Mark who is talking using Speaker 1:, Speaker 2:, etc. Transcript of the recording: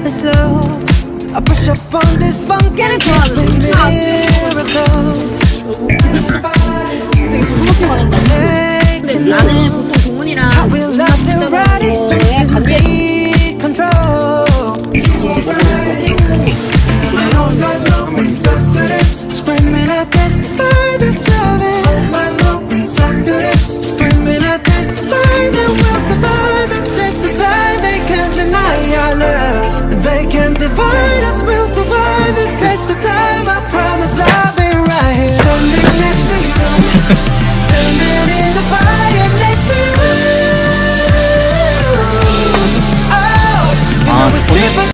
Speaker 1: it slow. I push up on this funk and kiss me miracles.
Speaker 2: 되게 궁금하게 말한다. 근데 나는 보통 동훈이랑